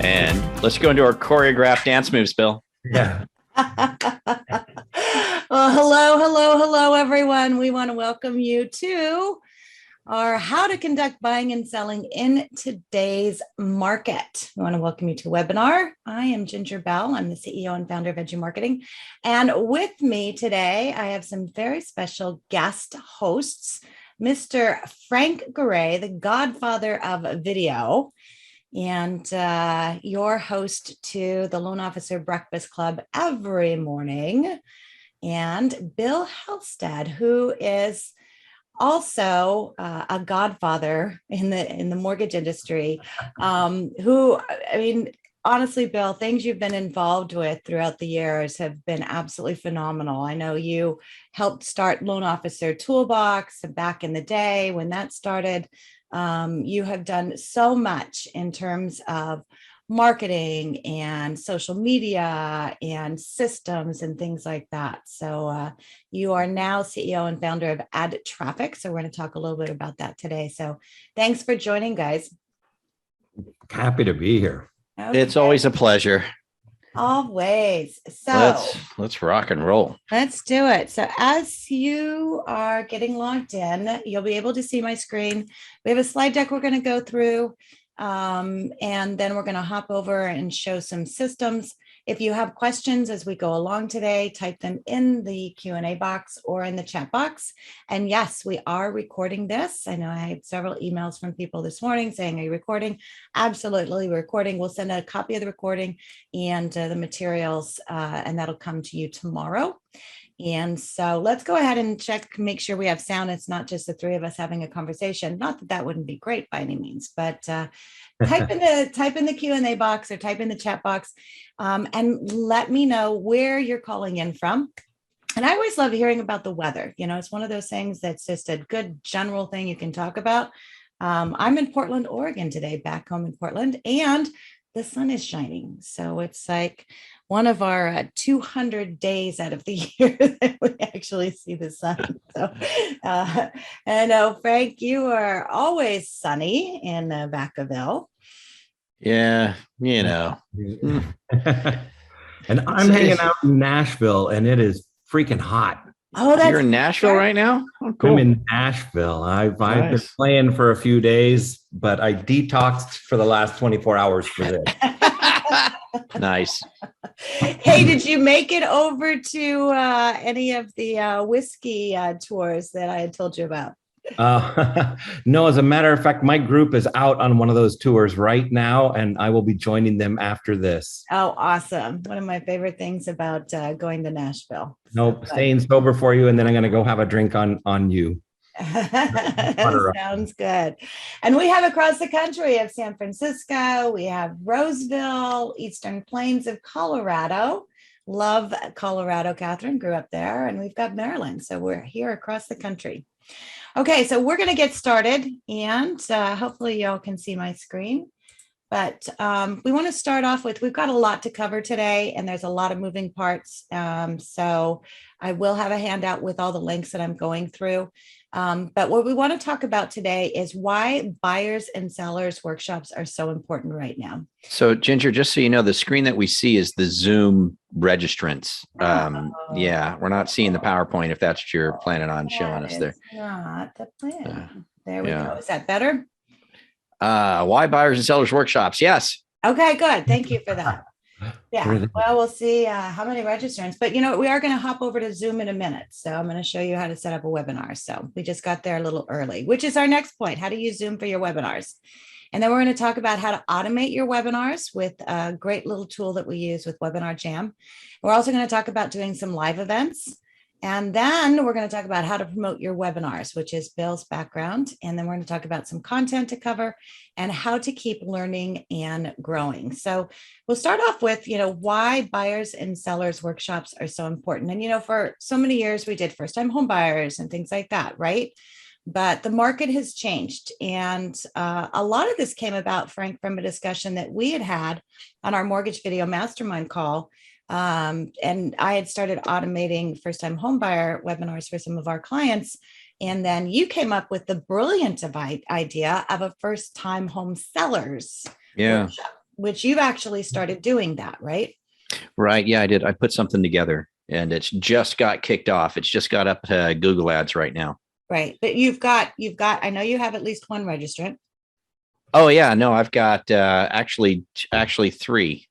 And let's go into our choreographed dance moves, Bill. Yeah. Well, hello, everyone. We want to welcome you to our How to Conduct Buying and Selling in Today's Market. We want to welcome you to webinar. I am Ginger Bell. I'm the CEO and founder of Edumarketing. And with me today, I have some very special guest hosts, Mr. Frank Garay, the godfather of video, and your host to the Loan Officer Breakfast Club every morning, and Bill Hillestad, who is also a godfather in the mortgage industry, who, I mean, honestly, Bill, things you've been involved with throughout the years have been absolutely phenomenal. I know you helped start Loan Officer Toolbox back in the day when that started. You have done so much in terms of marketing and social media and systems and things like that. So you are now CEO and founder of AddTraffic. So we're going to talk a little bit about that today. So thanks for joining, guys. Happy to be here. Okay. It's always a pleasure. Always. So let's rock and roll. Let's do it. So as you are getting logged in, you'll be able to see my screen. We have a slide deck we're going to go through. And then we're going to hop over and show some systems. If you have questions as we go along today, type them in the Q&A box or in the chat box. And yes, we are recording this. I know I had several emails from people this morning saying, are you recording? Absolutely recording. We'll send a copy of the recording and the materials, and that'll come to you tomorrow. And so let's go ahead and check, make sure we have sound. It's not just the three of us having a conversation. Not that that wouldn't be great by any means, but type in the Q&A box or type in the chat box, and let me know where you're calling in from. And I always love hearing about the weather. You know, it's one of those things that's just a good general thing you can talk about. I'm in Portland, Oregon today, back home in Portland, and the sun is shining. So it's like one of our 200 days out of the year that we actually see the sun. So I know, Frank, you are always sunny in Vacaville. Yeah, you know. And I'm hanging out in Nashville, and it is freaking hot. Oh, you're in Nashville right now? Oh, cool. I'm in Nashville. I've been playing for a few days, but I detoxed for the last 24 hours for this. Nice. Hey, did you make it over to any of the whiskey tours that I had told you about? No, as a matter of fact, my group is out on one of those tours right now, and I will be joining them after this. Oh, awesome. One of my favorite things about going to Nashville. Nope, staying sober for you, and then I'm going to go have a drink on you. Sounds good. And we have across the country, we have San Francisco, we have Roseville, Eastern Plains of Colorado. Love Colorado. Catherine grew up there, and we've got Maryland. So we're here across the country. Okay, so we're going to get started, and hopefully y'all can see my screen. But we want to start off with, we've got a lot to cover today, and there's a lot of moving parts. So I will have a handout with all the links that I'm going through. But what we want to talk about today is why buyers and sellers workshops are so important right now. So Ginger, just so you know, the screen that we see is the Zoom registrants. Yeah, we're not seeing the PowerPoint if that's what you're planning on showing us there. Not the plan. There we go. Is that better? Why buyers and sellers workshops? Yes. Okay, good. Thank you for that. Yeah, well, we'll see how many registrants, but you know, we are going to hop over to Zoom in a minute. So I'm going to show you how to set up a webinar. So we just got there a little early, which is our next point, how to use Zoom for your webinars. And then we're going to talk about how to automate your webinars with a great little tool that we use with WebinarJam. We're also going to talk about doing some live events. And then we're going to talk about how to promote your webinars, which is Bill's background. And then we're going to talk about some content to cover and how to keep learning and growing. So we'll start off with, you know, why buyers and sellers workshops are so important. And, you know, for so many years, we did first-time home buyers and things like that, right? But the market has changed. And a lot of this came about, Frank, from a discussion that we had on our mortgage video mastermind call. And I had started automating first-time homebuyer webinars for some of our clients. And then you came up with the brilliant idea of a first-time home sellers workshop, which you've actually started doing that, right? Right. Yeah, I did. I put something together and it's just got kicked off. It's just got up to Google Ads right now. Right. But you've got, I know you have at least one registrant. Oh yeah, no, I've got actually three.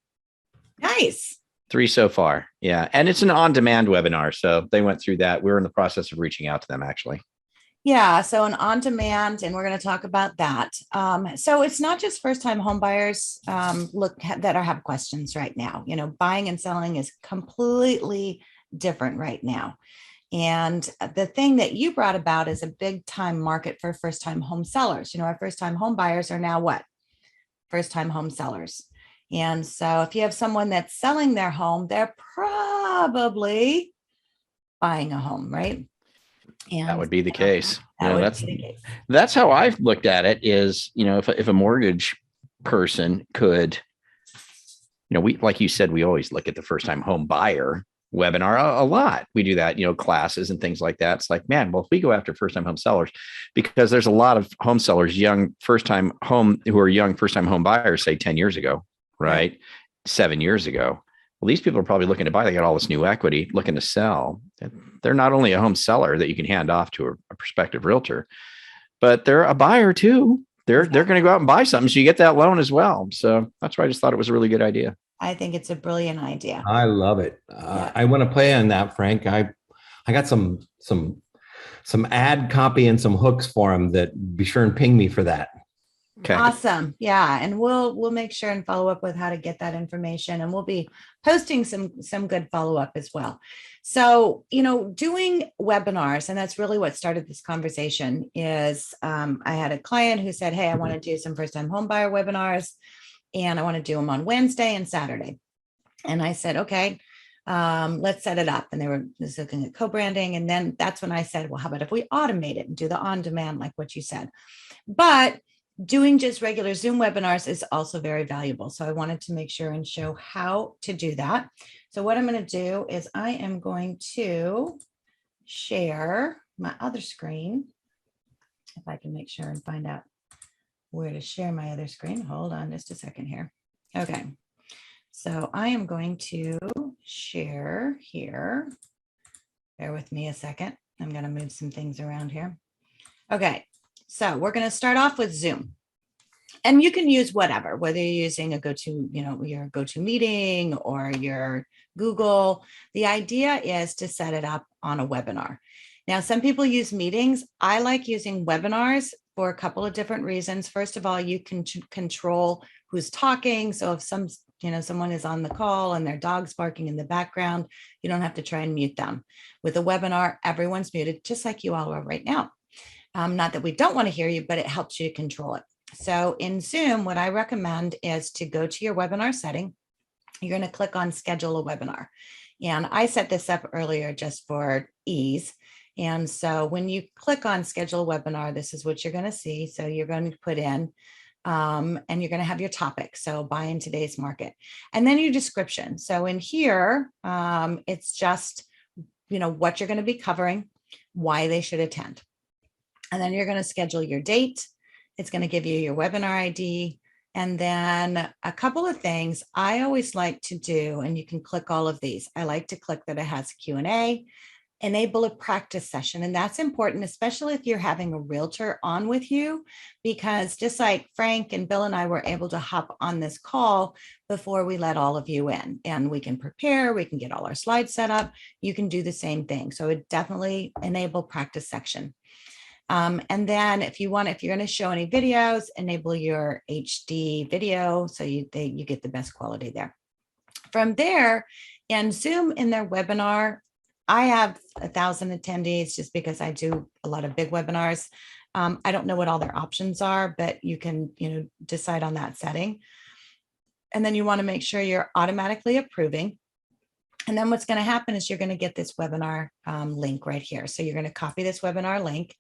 Nice. Three so far. Yeah. And it's an on-demand webinar. So they went through that. We're in the process of reaching out to them actually. Yeah, so an on-demand, and we're going to talk about that. So it's not just first-time home buyers that have questions right now. You know, buying and selling is completely different right now. And the thing that you brought about is a big-time market for first-time home sellers. You know, our first-time home buyers are now what? First-time home sellers. And so if you have someone that's selling their home, they're probably buying a home, right? And that would be the case. That's how I've looked at it is, you know, if a mortgage person could, you know, we, like you said, we always look at the first time home buyer webinar a lot. We do that, you know, classes and things like that. It's like, man, well, if we go after first time home sellers, because there's a lot of home sellers, young first time home buyers, say 10 years ago, right? 7 years ago. Well, these people are probably looking to buy. They got all this new equity, looking to sell. They're not only a home seller that you can hand off to a prospective realtor, but they're a buyer too. They're going to go out and buy something, so you get that loan as well. So that's why I just thought it was a really good idea. I think it's a brilliant idea. I love it. I want to play on that, Frank. I got some ad copy and some hooks for him. That be sure and ping me for that. Okay. Awesome. Yeah. And we'll make sure and follow up with how to get that information. And we'll be posting some good follow-up as well. So, you know, doing webinars, and that's really what started this conversation is I had a client who said, hey, I want to do some first-time home buyer webinars and I want to do them on Wednesday and Saturday. And I said, okay, let's set it up. And they were just looking at co-branding. And then that's when I said, well, how about if we automate it and do the on-demand, like what you said, but doing just regular Zoom webinars is also very valuable. So I wanted to make sure and show how to do that. So what I'm going to do is I am going to share my other screen. If I can make sure and find out where to share my other screen. Hold on just a second here. Okay. So I am going to share here. Bear with me a second. I'm going to move some things around here. Okay. So we're going to start off with Zoom, and you can use whatever, whether you're using a your GoToMeeting or your Google. The idea is to set it up on a webinar. Now, some people use meetings. I like using webinars for a couple of different reasons. First of all, you can control who's talking. So if someone is on the call and their dog's barking in the background, you don't have to try and mute them. With a webinar, everyone's muted, just like you all are right now. Not that we don't want to hear you, but it helps you control it. So in Zoom, what I recommend is to go to your webinar setting. You're going to click on schedule a webinar. And I set this up earlier just for ease. And so when you click on schedule a webinar, this is what you're going to see. So you're going to put in, and you're going to have your topic. So buy in today's market, and then your description. So in here, it's just, what you're going to be covering, why they should attend. And then you're going to schedule your date. It's going to give you your webinar ID. And then a couple of things I always like to do, and you can click all of these. I like to click that it has Q&A, enable a practice session. And that's important, especially if you're having a realtor on with you, because just like Frank and Bill and I were able to hop on this call before we let all of you in, and we can prepare, we can get all our slides set up. You can do the same thing. So it definitely enable practice section. And then if you're going to show any videos, enable your HD video so you get the best quality there. From there, in Zoom in their webinar, I have 1,000 attendees just because I do a lot of big webinars. I don't know what all their options are, but you can decide on that setting. And then you want to make sure you're automatically approving. And then what's going to happen is you're going to get this webinar link right here. So you're going to copy this webinar link.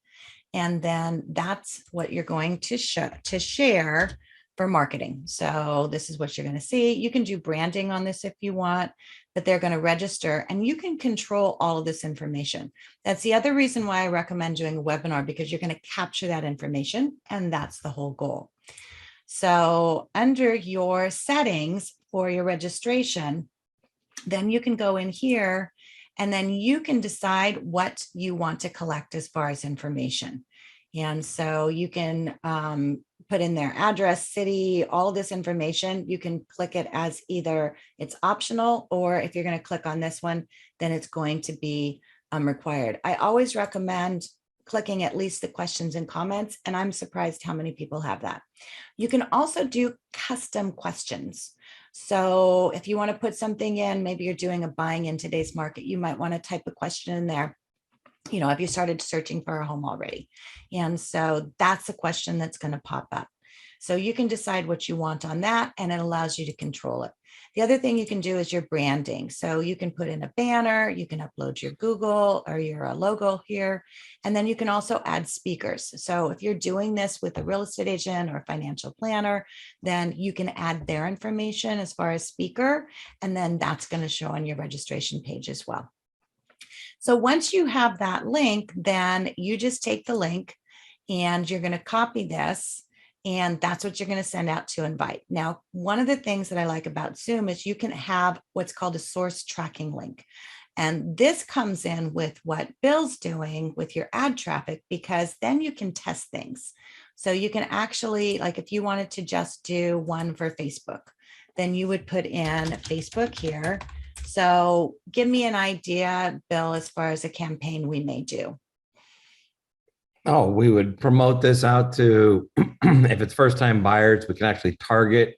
And then that's what you're going to share for marketing. So this is what you're going to see. You can do branding on this if you want, but they're going to register and you can control all of this information. That's the other reason why I recommend doing a webinar, because you're going to capture that information, and that's the whole goal. So under your settings for your registration, then you can go in here and then you can decide what you want to collect as far as information. And so you can put in their address, city, all this information. You can click it as either it's optional, or if you're going to click on this one, then it's going to be required. I always recommend clicking at least the questions and comments, and I'm surprised how many people have that. You can also do custom questions. So if you want to put something in, maybe you're doing a buying in today's market, you might want to type a question in there. You know, have you started searching for a home already? And so that's a question that's going to pop up. So you can decide what you want on that, and it allows you to control it. The other thing you can do is your branding. So you can put in a banner, you can upload your Google or your logo here, and then you can also add speakers. So if you're doing this with a real estate agent or financial planner, then you can add their information as far as speaker, and then that's going to show on your registration page as well. So once you have that link, then you just take the link and you're going to copy this, and that's what you're going to send out to invite. Now, one of the things that I like about Zoom is you can have what's called a source tracking link. And this comes in with what Bill's doing with your AddTraffic, because then you can test things. So you can actually, like if you wanted to just do one for Facebook, then you would put in Facebook here. So give me an idea, Bill, as far as a campaign we may do. Oh, we would promote this out to, if it's first-time buyers, we can actually target.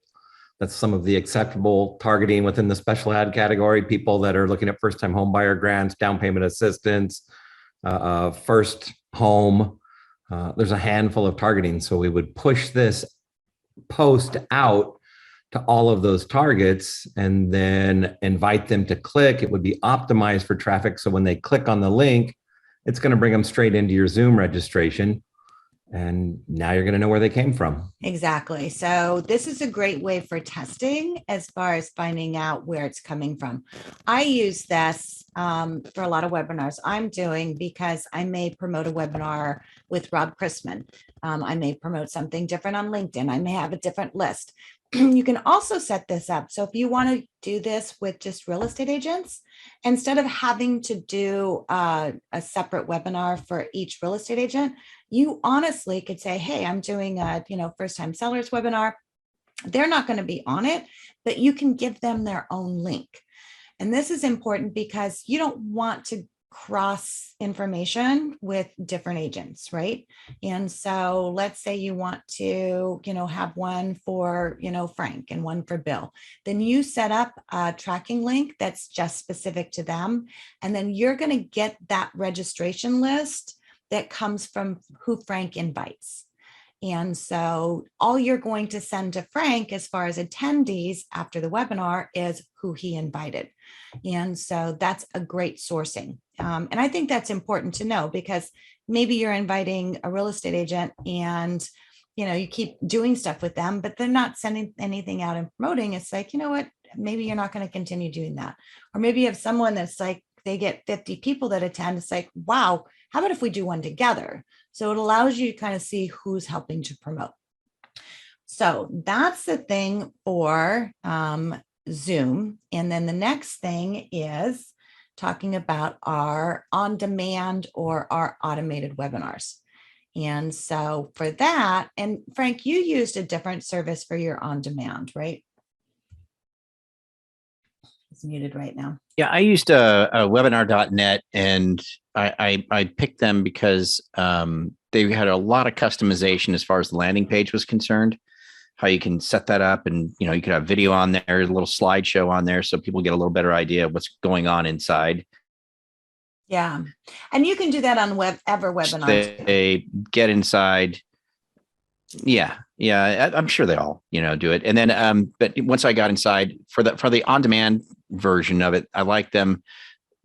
That's some of the acceptable targeting within the special ad category. People that are looking at first-time home buyer grants, down payment assistance, first home. There's a handful of targeting. So we would push this post out to all of those targets and then invite them to click. It would be optimized for traffic. So when they click on the link, it's going to bring them straight into your Zoom registration. And now you're going to know where they came from. Exactly. So this is a great way for testing as far as finding out where it's coming from. I use this for a lot of webinars I'm doing, because I may promote a webinar with Rob Chrisman. I may promote something different on LinkedIn. I may have a different list. You can also set this up. So if you want to do this with just real estate agents, instead of having to do a separate webinar for each real estate agent, you honestly could say, hey, I'm doing a first time sellers webinar. They're not going to be on it, but you can give them their own link. And this is important because you don't want to cross information with different agents, right? And so let's say you want to, have one for, Frank and one for Bill. Then you set up a tracking link that's just specific to them. And then you're going to get that registration list that comes from who Frank invites. And so all you're going to send to Frank as far as attendees after the webinar is who he invited. And so that's a great sourcing. And I think that's important to know, because maybe you're inviting a real estate agent and, you keep doing stuff with them, but they're not sending anything out and promoting. It's like, you know what, maybe you're not going to continue doing that. Or maybe you have someone that's like, they get 50 people that attend. It's like, wow, how about if we do one together? So it allows you to kind of see who's helping to promote. So that's the thing for Zoom. And then the next thing is talking about our on-demand or our automated webinars. And so for that, and Frank, you used a different service for your on-demand, right? It's muted right now. Yeah, I used a webinar.net, and I picked them because they had a lot of customization as far as the landing page was concerned, how you can set that up, and you could have video on there, a little slideshow on there, so people get a little better idea of what's going on inside. Yeah, and you can do that on webinars. They get inside. Yeah, I'm sure they all do it. And then but once I got inside for the on-demand version of it, I liked them,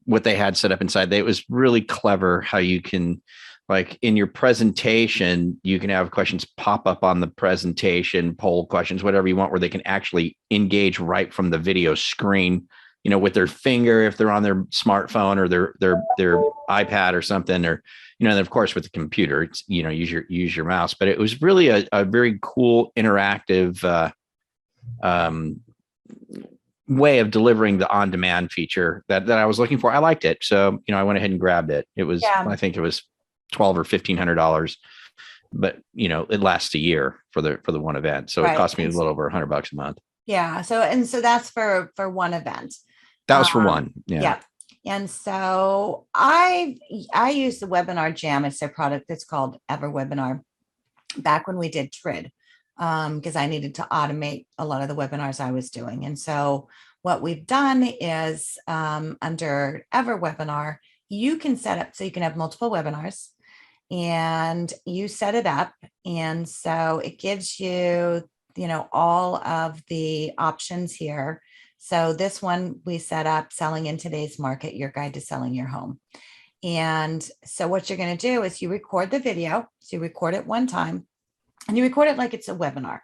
what they had set up inside. It was really clever how you can, like in your presentation, you can have questions pop up on the presentation, poll questions, whatever you want, where they can actually engage right from the video screen, with their finger, if they're on their smartphone or their iPad or something, or you know, and of course with the computer, it's, you know, use your mouse, but it was really a very cool interactive way of delivering the on-demand feature that I was looking for. I liked it. So, you know, I went ahead and grabbed it. It was, Yeah. I think it was $1,200 or $1,500, but you know, it lasts a year for the one event. So it cost me a little over $100 a month. Yeah. So that's for one event. That was for one. Yeah. Yeah. And so I use the WebinarJam. It's their product. It's called EverWebinar. Back when we did TRID, because I needed to automate a lot of the webinars I was doing. And so what we've done is under EverWebinar, you can set up, so you can have multiple webinars and you set it up. And so it gives you, you know, all of the options here. So this one we set up, selling in today's market, your guide to selling your home. And so what you're going to do is you record the video. So you record it one time and you record it like it's a webinar.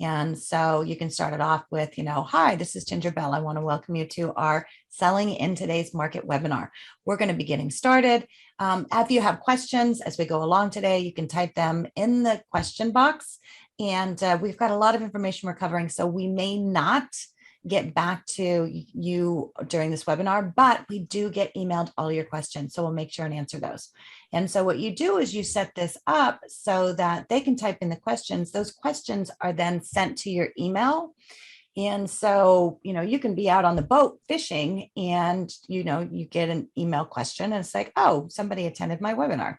And so you can start it off with, you know, hi, this is Ginger Bell. I want to welcome you to our Selling in Today's Market webinar. We're going to be getting started. If you have questions as we go along today, you can type them in the question box. And we've got a lot of information we're covering, so we may not get back to you during this webinar, but we do get emailed all your questions. So we'll make sure and answer those. And so what you do is you set this up so that they can type in the questions. Those questions are then sent to your email. And so, you know, you can be out on the boat fishing and, you know, you get an email question and it's like, oh, somebody attended my webinar.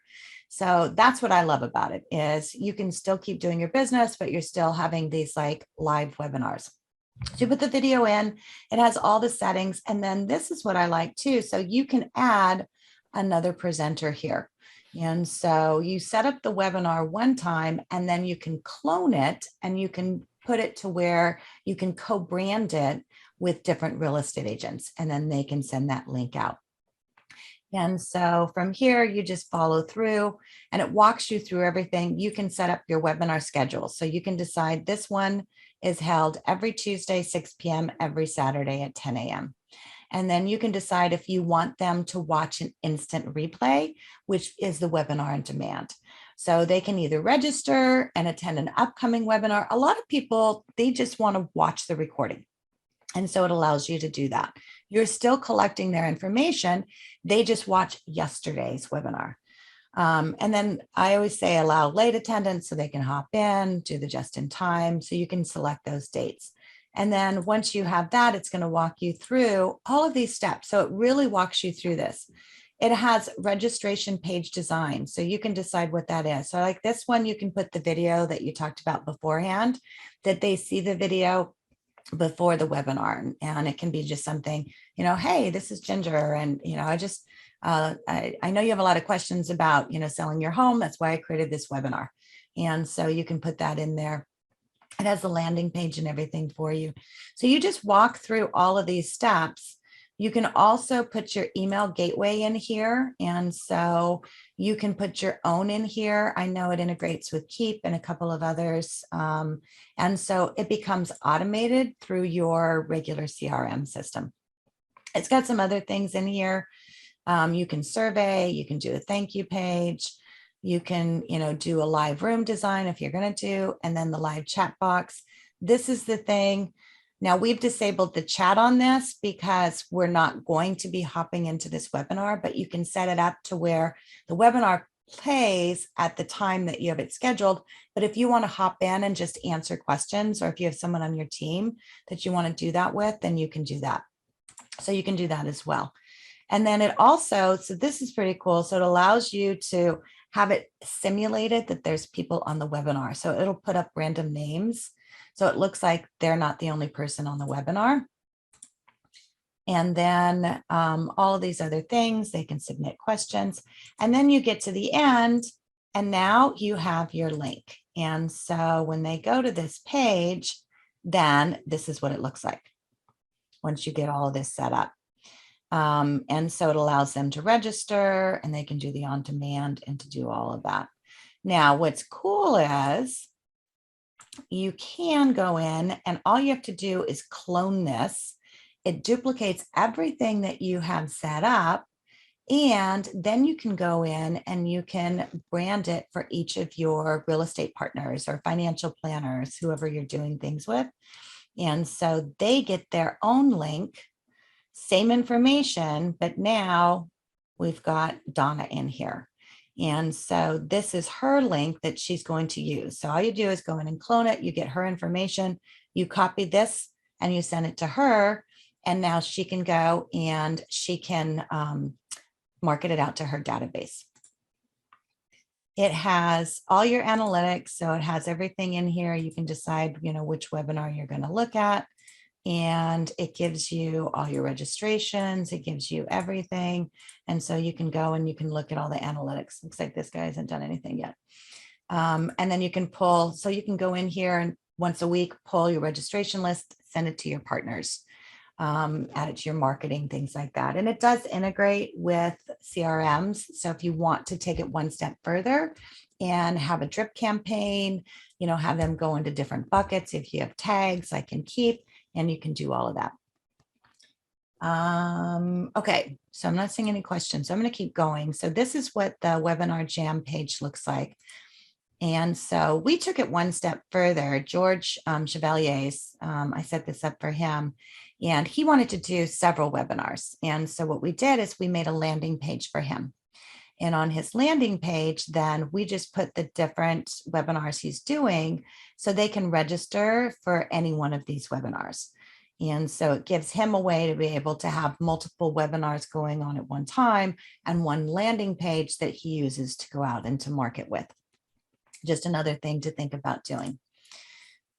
So that's what I love about it, is you can still keep doing your business, but you're still having these like live webinars. So you put the video in, it has all the settings. And then this is what I like too. So you can add another presenter here. And so you set up the webinar one time and then you can clone it and you can put it to where you can co-brand it with different real estate agents, and then they can send that link out. And so from here, you just follow through and it walks you through everything. You can set up your webinar schedule. So you can decide this one is held every Tuesday, 6 p.m., every Saturday at 10 a.m. And then you can decide if you want them to watch an instant replay, which is the webinar on demand. So they can either register and attend an upcoming webinar. A lot of people, they just want to watch the recording. And so it allows you to do that. You're still collecting their information. They just watch yesterday's webinar. And then I always say allow late attendance so they can hop in, do the just in time. So you can select those dates. And then once you have that, it's going to walk you through all of these steps. So it really walks you through this. It has registration page design. So you can decide what that is. So like this one, you can put the video that you talked about beforehand, that they see the video before the webinar. And it can be just something, you know, hey, this is Ginger. And, you know, I know you have a lot of questions about, you know, selling your home. That's why I created this webinar. And so you can put that in there. It has a landing page and everything for you. So you just walk through all of these steps. You can also put your email gateway in here. And so you can put your own in here. I know it integrates with Keep and a couple of others. And so it becomes automated through your regular CRM system. It's got some other things in here. You can survey, you can do a thank you page. You can, you know, do a live room design if you're going to do, and then the live chat box. This is the thing. Now we've disabled the chat on this because we're not going to be hopping into this webinar, but you can set it up to where the webinar plays at the time that you have it scheduled. But if you want to hop in and just answer questions, or if you have someone on your team that you want to do that with, then you can do that. So you can do that as well. And then it also, so this is pretty cool. So it allows you to have it simulated that there's people on the webinar. So it'll put up random names. So it looks like they're not the only person on the webinar. And then all of these other things, they can submit questions. And then you get to the end and now you have your link. And so when they go to this page, then this is what it looks like once you get all of this set up. And so it allows them to register and they can do the on demand and to do all of that. Now, what's cool is you can go in and all you have to do is clone this. It duplicates everything that you have set up. And then you can go in and you can brand it for each of your real estate partners or financial planners, whoever you're doing things with. And so they get their own link, same information, but now we've got Donna in here. And so this is her link that she's going to use. So all you do is go in and clone it. You get her information, you copy this and you send it to her. And now she can go and she can market it out to her database. It has all your analytics. So it has everything in here. You can decide, which webinar you're going to look at. And it gives you all your registrations. It gives you everything. And so you can go and you can look at all the analytics. Looks like this guy hasn't done anything yet. And then you can pull, so you can go in here and once a week, pull your registration list, send it to your partners, add it to your marketing, things like that. And it does integrate with CRMs. So if you want to take it one step further and have a drip campaign, have them go into different buckets. If you have tags, I can keep, and you can do all of that. Okay, so I'm not seeing any questions. So I'm going to keep going. So this is what the WebinarJam page looks like. And so we took it one step further. George Chevalier's, I set this up for him, and he wanted to do several webinars. And so what we did is we made a landing page for him. And on his landing page, then we just put the different webinars he's doing so they can register for any one of these webinars. And so it gives him a way to be able to have multiple webinars going on at one time and one landing page that he uses to go out and to market with. Just another thing to think about doing.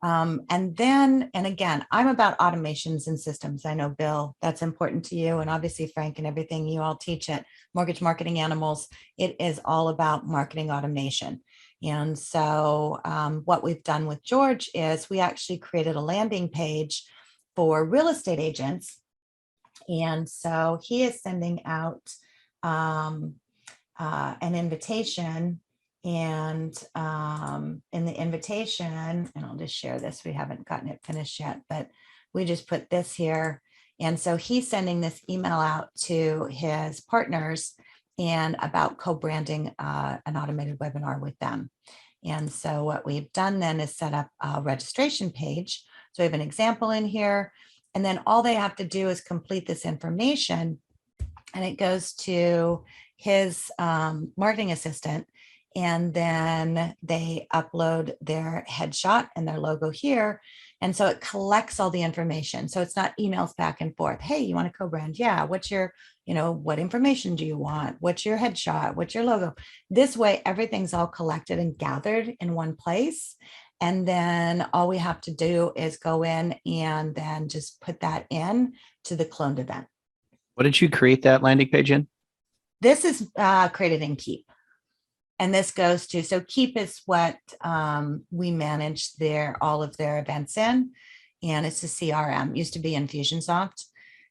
And again, I'm about automations and systems. I know, Bill, that's important to you. And obviously, Frank, and everything you all teach at Mortgage Marketing Animals, it is all about marketing automation. And so what we've done with George is we actually created a landing page for real estate agents. And so he is sending out an invitation. And in the invitation, and I'll just share this, we haven't gotten it finished yet, but we just put this here. And so he's sending this email out to his partners and about co-branding an automated webinar with them. And so what we've done then is set up a registration page. So we have an example in here, and then all they have to do is complete this information, and it goes to his marketing assistant. And then they upload their headshot and their logo here. And so it collects all the information. So it's not emails back and forth. Hey, you want to co-brand? Yeah. What's your, what information do you want? What's your headshot? What's your logo? This way, everything's all collected and gathered in one place. And then all we have to do is go in and then just put that in to the cloned event. What did you create that landing page in? This is created in Keep. And this goes to, so Keep is what we manage all of their events in. And it's a CRM, used to be Infusionsoft.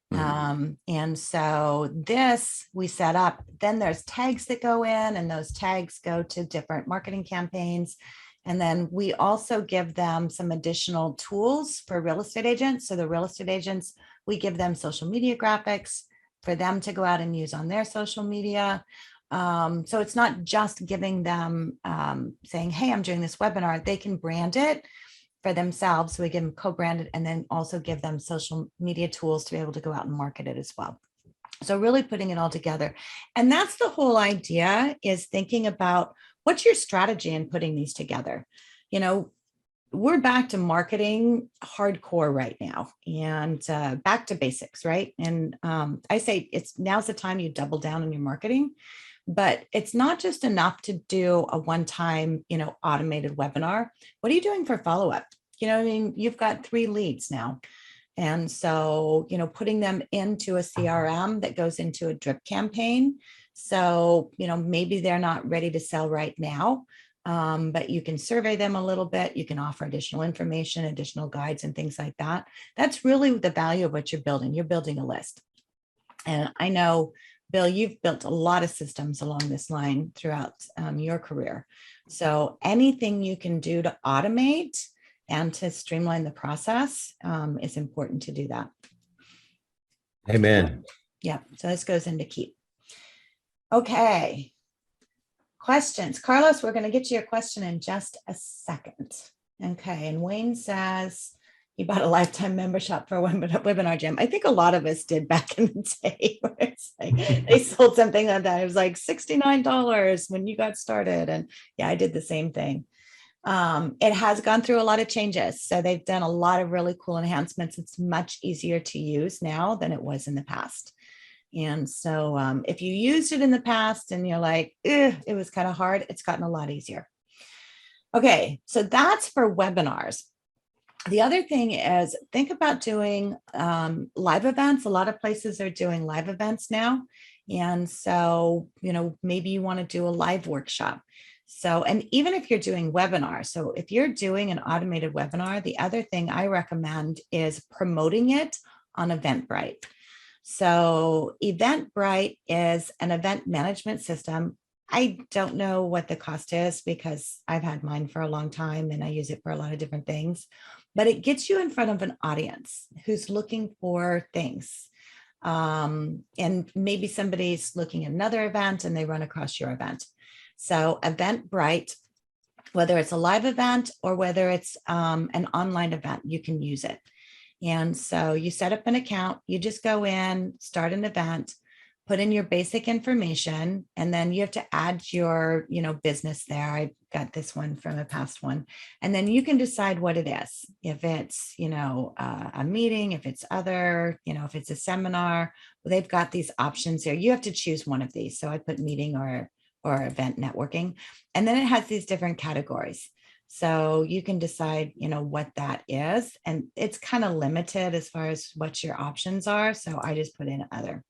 And so this we set up, then there's tags that go in, and those tags go to different marketing campaigns. And then we also give them some additional tools for real estate agents. So the real estate agents, we give them social media graphics for them to go out and use on their social media. So it's not just giving them saying, hey, I'm doing this webinar. They can brand it for themselves. So we give them co-branded, and then also give them social media tools to be able to go out and market it as well. So really putting it all together. And that's the whole idea, is thinking about what's your strategy in putting these together. We're back to marketing hardcore right now, and back to basics, right? And I say now's the time you double down on your marketing. But it's not just enough to do a one-time, automated webinar. What are you doing for follow-up? You've got 3 leads now. And so, putting them into a CRM that goes into a drip campaign. So, maybe they're not ready to sell right now, but you can survey them a little bit. You can offer additional information, additional guides, and things like that. That's really the value of what you're building. You're building a list. And I know, Bill, you've built a lot of systems along this line throughout your career. So anything you can do to automate and to streamline the process is important to do that. Amen. Yeah. So this goes into Keep. Okay. Questions. Carlos, we're going to get to your question in just a second. Okay. And Wayne says he bought a lifetime membership for WebinarJam. I think a lot of us did back in the day where it's like they sold something like that. It was like $69 when you got started. And yeah, I did the same thing. It has gone through a lot of changes. So they've done a lot of really cool enhancements. It's much easier to use now than it was in the past. And so if you used it in the past and you're like, it was kind of hard, it's gotten a lot easier. Okay, so that's for webinars. The other thing is think about doing live events. A lot of places are doing live events now. And so, maybe you want to do a live workshop. So, and even if you're doing webinars, so if you're doing an automated webinar, the other thing I recommend is promoting it on Eventbrite. So Eventbrite is an event management system. I don't know what the cost is because I've had mine for a long time and I use it for a lot of different things, but it gets you in front of an audience who's looking for things. And maybe somebody's looking at another event and they run across your event. So Eventbrite, whether it's a live event or whether it's an online event, you can use it. And so you set up an account, you just go in, start an event, put in your basic information, and then you have to add your, business there. I got this one from a past one. And then you can decide what it is. If it's, a meeting, if it's other, if it's a seminar, they've got these options here. You have to choose one of these. So I put meeting or event networking. And then it has these different categories. So you can decide, what that is. And it's kind of limited as far as what your options are. So I just put in other.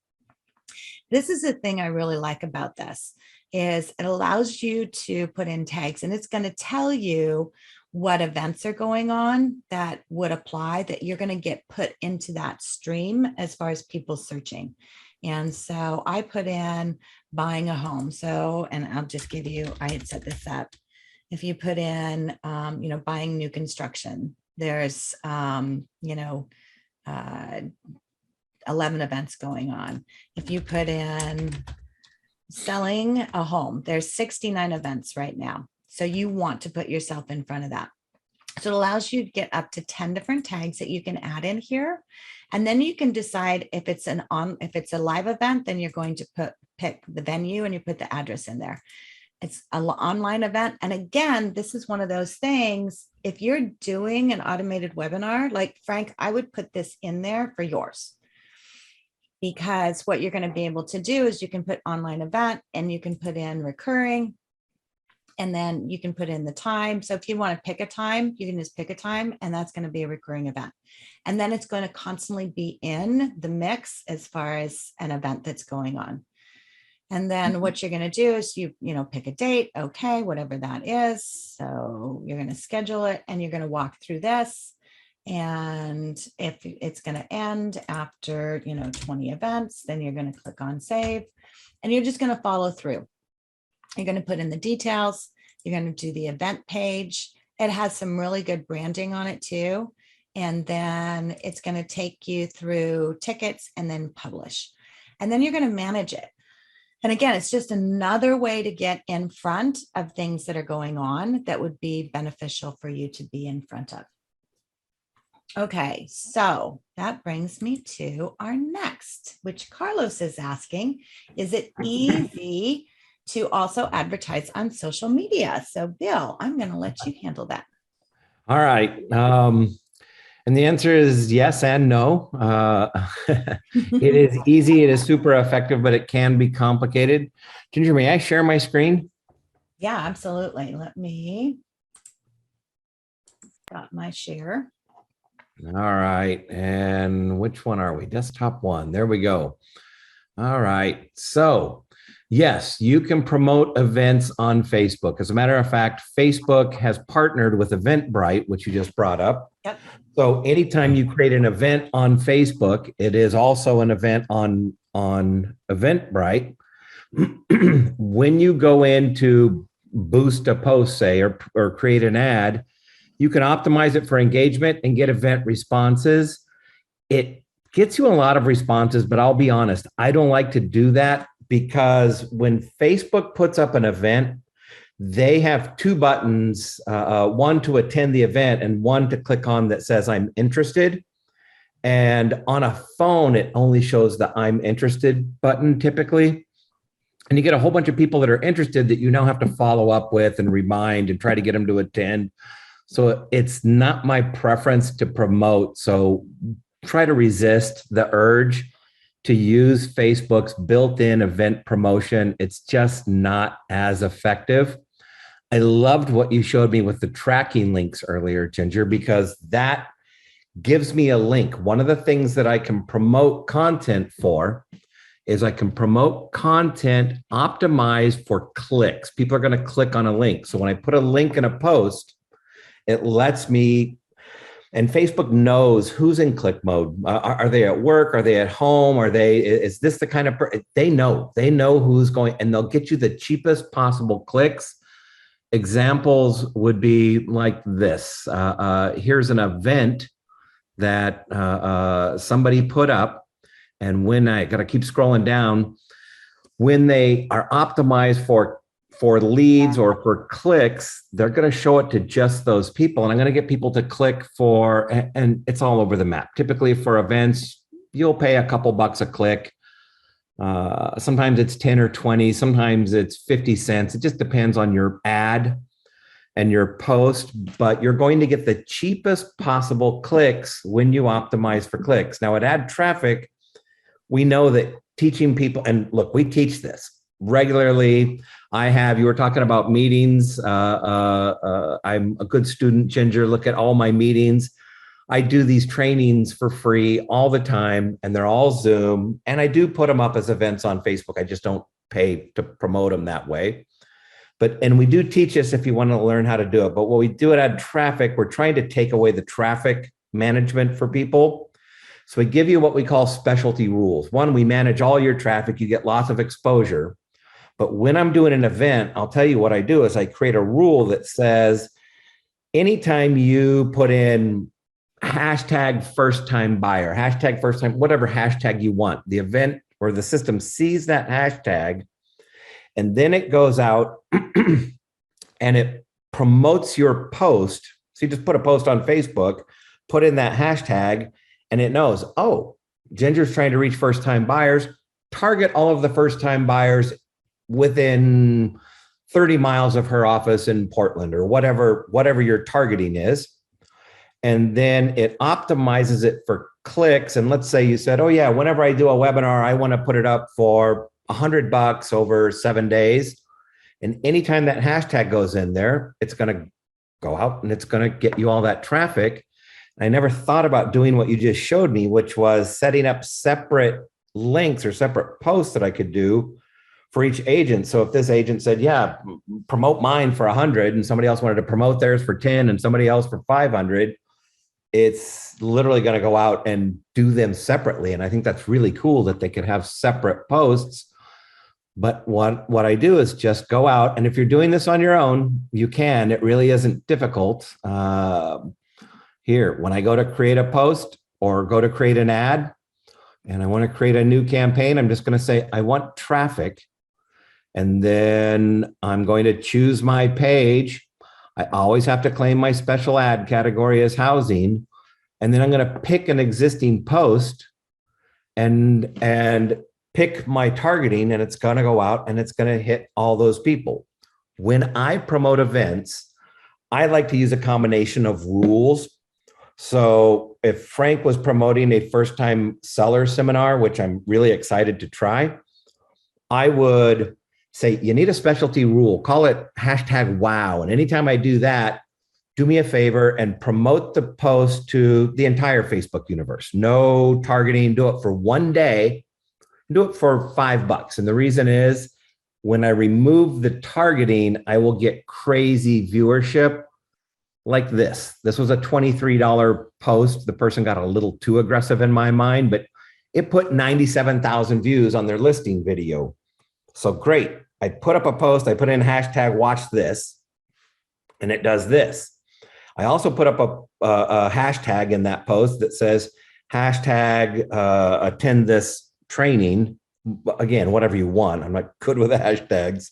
This is the thing I really like about this is it allows you to put in tags and it's going to tell you what events are going on that would apply that you're going to get put into that stream as far as people searching. And so I put in buying a home. So, and I'll just give you, I had set this up. If you put in, buying new construction, there's, 11 events going on. If you put in selling a home, there's 69 events right now. So you want to put yourself in front of that. So it allows you to get up to 10 different tags that you can add in here. And then you can decide if it's a live event, then you're going to pick the venue and you put the address in there. It's an online event. And again, this is one of those things. If you're doing an automated webinar, like Frank, I would put this in there for yours. Because what you're going to be able to do is you can put online event and you can put in recurring and then you can put in the time. So if you want to pick a time, you can just pick a time and that's going to be a recurring event. And then it's going to constantly be in the mix as far as an event that's going on. And then what you're going to do is you pick a date. Okay, whatever that is. So you're going to schedule it and you're going to walk through this. And if it's going to end after, 20 events, then you're going to click on save and you're just going to follow through. You're going to put in the details. You're going to do the event page. It has some really good branding on it too. And then it's going to take you through tickets and then publish. And then you're going to manage it. And again, it's just another way to get in front of things that are going on that would be beneficial for you to be in front of. Okay, so that brings me to our next, which Carlos is asking, is it easy to also advertise on social media? So Bill, I'm going to let you handle that. All right. And the answer is yes and no. It is easy. It is super effective, but it can be complicated. Ginger, may I share my screen? Yeah, absolutely. Let me stop my share. All right. And which one are we? Desktop one. There we go. All right. So yes, you can promote events on Facebook. As a matter of fact, Facebook has partnered with Eventbrite, which you just brought up. Yep. So anytime you create an event on Facebook, it is also an event on Eventbrite. When you go in to boost a post, say, or create an ad, you can optimize it for engagement and get event responses. It gets you a lot of responses, but I'll be honest, I don't like to do that because when Facebook puts up an event, they have two buttons, one to attend the event and one to click on that says I'm interested. And on a phone, it only shows the I'm interested button typically. And you get a whole bunch of people that are interested that you now have to follow up with and remind and try to get them to attend. So it's not my preference to promote. So try to resist the urge to use Facebook's built-in event promotion. It's just not as effective. I loved what you showed me with the tracking links earlier, Ginger, because that gives me a link. One of the things that I can promote content for is I can promote content optimized for clicks. People are going to click on a link. So when I put a link in a post, it lets me, and Facebook knows who's in click mode. Are they at work? Are they at home? Is this the kind of, they know who's going, and they'll get you the cheapest possible clicks. Examples would be like this. Here's an event that somebody put up, and when I got to keep scrolling down, when they are optimized for leads or for clicks, they're going to show it to just those people, and I'm going to get people to click for, and it's all over the map. Typically for events, you'll pay a couple bucks a click. Sometimes it's 10 or 20, sometimes it's 50 cents. It just depends on your ad and your post, but you're going to get the cheapest possible clicks when you optimize for clicks. Now at AddTraffic, we know that teaching people, and look, we teach this regularly. You were talking about meetings. I'm a good student, Ginger. Look at all my meetings. I do these trainings for free all the time, and they're all Zoom. And I do put them up as events on Facebook. I just don't pay to promote them that way. And we do teach this if you want to learn how to do it. But what we do at AddTraffic, we're trying to take away the traffic management for people. So we give you what we call specialty rules. One, we manage all your traffic. You get lots of exposure. But when I'm doing an event, I'll tell you what I do is I create a rule that says, anytime you put in hashtag first time buyer, hashtag first time, whatever hashtag you want, the event or the system sees that hashtag, and then it goes out and it promotes your post. So you just put a post on Facebook, put in that hashtag, and it knows, oh, Ginger's trying to reach first time buyers. Target all of the first time buyers within 30 miles of her office in Portland, or whatever your targeting is. And then it optimizes it for clicks. And let's say you said, oh yeah, whenever I do a webinar, I want to put it up for $100 over 7 days. And anytime that hashtag goes in there, it's going to go out and it's going to get you all that traffic. I never thought about doing what you just showed me, which was setting up separate links or separate posts that I could do for each agent. So if this agent said, yeah, promote mine for 100, and somebody else wanted to promote theirs for 10 and somebody else for 500, it's literally going to go out and do them separately. And I think that's really cool that they could have separate posts. But what I do is just go out, and if you're doing this on your own, you can. It really isn't difficult. Here, when I go to create a post or go to create an ad, and I want to create a new campaign, I'm just going to say, I want traffic. And then I'm going to choose my page. I always have to claim my special ad category as housing. And then I'm going to pick an existing post and pick my targeting, and it's going to go out and it's going to hit all those people. When I promote events, I like to use a combination of rules. So if Frank was promoting a first-time seller seminar, which I'm really excited to try, I would say, you need a specialty rule, call it hashtag wow. And anytime I do that, do me a favor and promote the post to the entire Facebook universe. No targeting, do it for 1 day, do it for $5. And the reason is, when I remove the targeting, I will get crazy viewership like this. This was a $23 post. The person got a little too aggressive in my mind, but it put 97,000 views on their listing video. So great. I put up a post, I put in hashtag watch this, and it does this. I also put up a hashtag in that post that says hashtag attend this training, again, whatever you want. I'm not good with hashtags.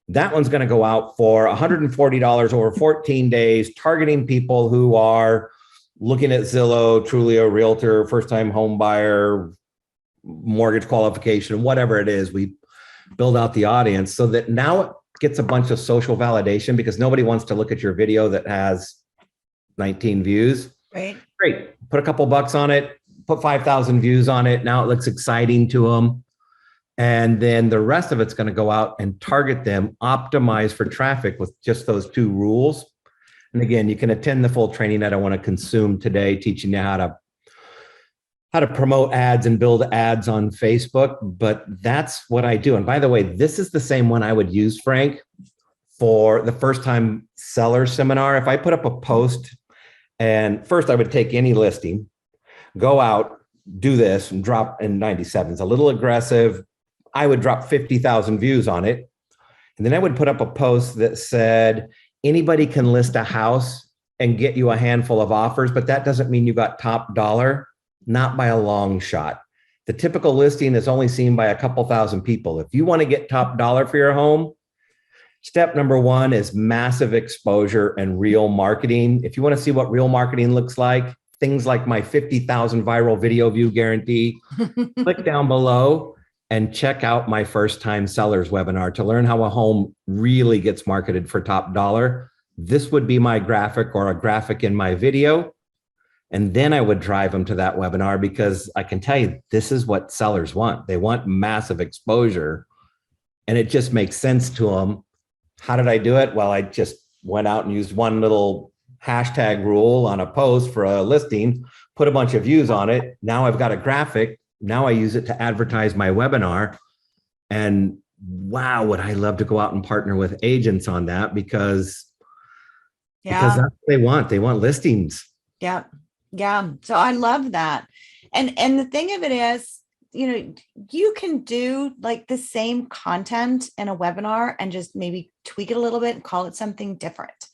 That one's going to go out for $140 over 14 days, targeting people who are looking at Zillow, Trulia, Realtor, first-time home buyer, mortgage qualification, whatever it is. We build out the audience so that now it gets a bunch of social validation, because nobody wants to look at your video that has 19 views. Right. Great. Put a couple bucks on it, put 5,000 views on it. Now it looks exciting to them. And then the rest of it's going to go out and target them, optimize for traffic with just those two rules. And again, you can attend the full training that I want to consume today, teaching you how to promote ads and build ads on Facebook. But that's what I do. And by the way, this is the same one I would use, Frank, for the first time seller seminar. If I put up a post, and first I would take any listing, go out, do this and drop in 97. It's a little aggressive. I would drop 50,000 views on it. And then I would put up a post that said, anybody can list a house and get you a handful of offers, but that doesn't mean you got top dollar, not by a long shot. The typical listing is only seen by a couple thousand people. If you want to get top dollar for your home, step number one is massive exposure and real marketing. If you want to see what real marketing looks like, things like my 50,000 viral video view guarantee, click down below and check out my first time sellers webinar to learn how a home really gets marketed for top dollar. This would be my graphic or a graphic in my video. And then I would drive them to that webinar, because I can tell you, this is what sellers want. They want massive exposure, and it just makes sense to them. How did I do it? Well, I just went out and used one little hashtag rule on a post for a listing, put a bunch of views on it. Now I've got a graphic. Now I use it to advertise my webinar. And wow, would I love to go out and partner with agents on that, because that's what they want. They want listings. Yeah. Yeah. So I love that. And the thing of it is, you can do like the same content in a webinar and just maybe tweak it a little bit and call it something different.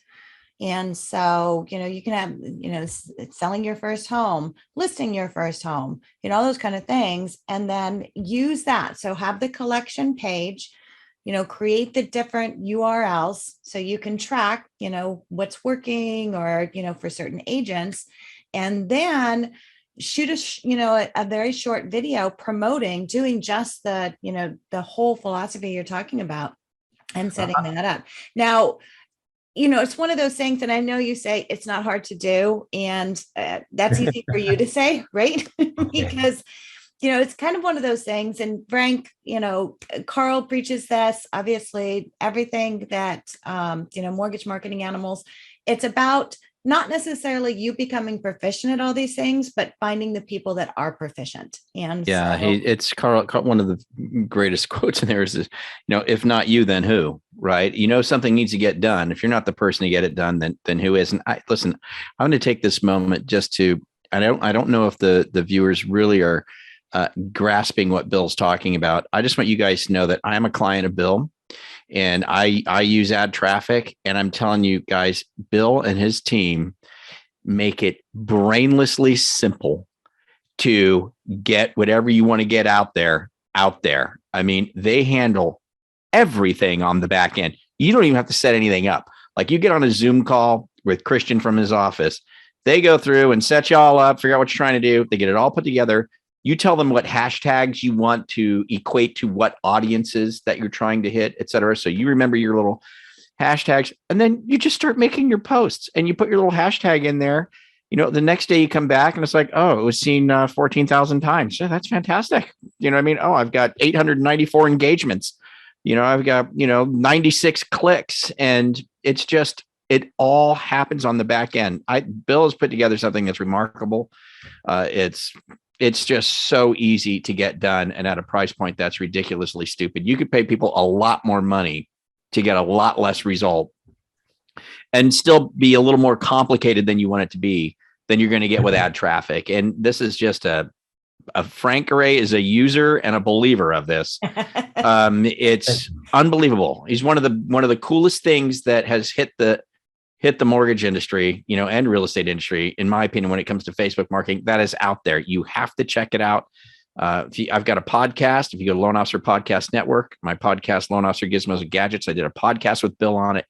And so, you can have, selling your first home, listing your first home, all those kind of things, and then use that. So have the collection page, create the different URLs so you can track, what's working or, for certain agents, and then shoot a very short video doing just the whole philosophy you're talking about and setting that up. Now, it's one of those things, and I know you say it's not hard to do, and that's easy for you to say, right? Because, it's kind of one of those things. And Frank, Carl preaches this, obviously, everything that, Mortgage Marketing Animals, it's about not necessarily you becoming proficient at all these things, but finding the people that are proficient. And it's Carl. One of the greatest quotes in there is, if not you, then who? Right? Something needs to get done. If you're not the person to get it done, then who is? And I'm going to take this moment just to. I don't know if the viewers really are grasping what Bill's talking about. I just want you guys to know that I am a client of Bill. And I use AddTraffic, and I'm telling you guys, Bill and his team make it brainlessly simple to get whatever you want to get out there. I mean, they handle everything on the back end. You don't even have to set anything up. Like, you get on a Zoom call with Christian from his office. They go through and set you all up, figure out what you're trying to do. They get it all put together. You tell them what hashtags you want to equate to what audiences that you're trying to hit, et cetera. So you remember your little hashtags, and then you just start making your posts and you put your little hashtag in there. The next day you come back and it's like, oh, it was seen 14,000 times. Yeah, that's fantastic. You know what I mean? Oh, I've got 894 engagements. I've got, 96 clicks, and it's just, it all happens on the back end. Bill has put together something that's remarkable. It's just so easy to get done, and at a price point that's ridiculously stupid. You could pay people a lot more money to get a lot less result and still be a little more complicated than you want it to be than you're going to get with AddTraffic. And this is just a Frank Garay is a user and a believer of this. It's unbelievable. He's one of the coolest things that has hit the mortgage industry, and real estate industry, in my opinion, when it comes to Facebook marketing. That is out there. You have to check it out. I've got a podcast. If you go to Loan Officer Podcast Network, my podcast, Loan Officer Gizmos and Gadgets, I did a podcast with Bill on it